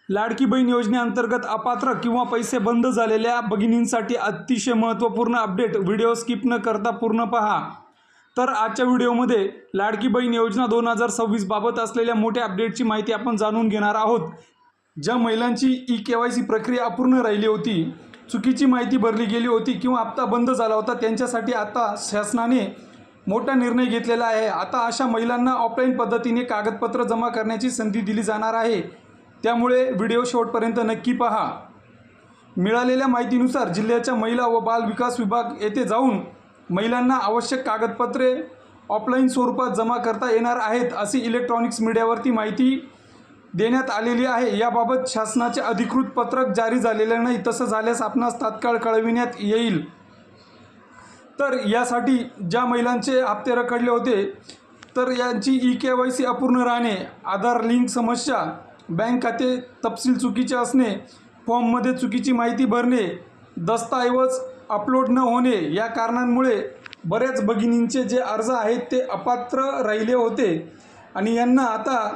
लाडकी बहीण योजनेअंतर्गत अपात्र किंवा पैसे बंद झालेल्या भगिनींसाठी अतिशय महत्त्वपूर्ण अपडेट. व्हिडिओ स्किप न करता पूर्ण पहा. तर आजच्या व्हिडिओमध्ये लाडकी बहीण योजना 2026 बाबत असलेल्या मोठ्या अपडेटची माहिती आपण जाणून घेणार आहोत. ज्या महिलांची ई-KYC प्रक्रिया अपूर्ण राहिली होती, चुकीची माहिती भरली गेली होती किंवा हप्ता बंद झाला होता, त्यांच्यासाठी आता शासनाने मोठा निर्णय घेतलेला आहे. आता अशा महिलांना ऑफलाईन पद्धतीने कागदपत्र जमा करण्याची संधी दिली जाणार आहे. त्यामुळे व्हिडिओ शेवटपर्यंत नक्की पहा. मिळालेल्या माहितीनुसार जिल्ह्याच्या महिला व बाल विकास विभाग येथे जाऊन महिलांना आवश्यक कागदपत्रे ऑफलाईन स्वरूपात जमा करता येणार आहेत, अशी इलेक्ट्रॉनिक्स मीडियावरती माहिती देण्यात आलेली आहे. याबाबत शासनाचे अधिकृत पत्रक जारी झालेले नाही. तसं झाल्यास आपणास तात्काळ कळविण्यात येईल. तर यासाठी ज्या महिलांचे हप्ते रखडले होते, तर यांची ई-KYC अपूर्ण राहणे, आधार लिंक समस्या, बँक खाते तपशील चुकीचे असणे, फॉर्ममध्ये चुकीची माहिती भरणे, दस्तऐवज अपलोड न होणे, या कारणांमुळे बऱ्याच भगिनींचे जे अर्ज आहेत ते अपात्र राहिले होते आणि यांना आता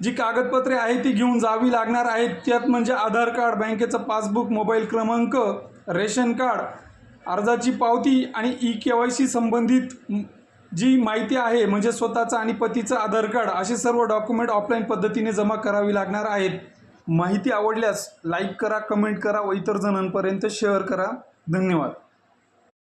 जी कागदपत्रे आहेत ती घेऊन जावी लागणार आहेत. त्यात म्हणजे आधार कार्ड, बँकेचं पासबुक, मोबाईल क्रमांक, रेशन कार्ड, अर्जाची पावती आणि ई-KYC संबंधित जी माहिती आहे म्हणजे स्वतःचं आणि पतीचं आधार कार्ड, असे सर्व डॉक्युमेंट ऑफलाईन पद्धतीने जमा करावी लागणार आहेत. माहिती आवडल्यास लाईक करा, कमेंट करा व इतर जणांपर्यंत शेअर करा. धन्यवाद.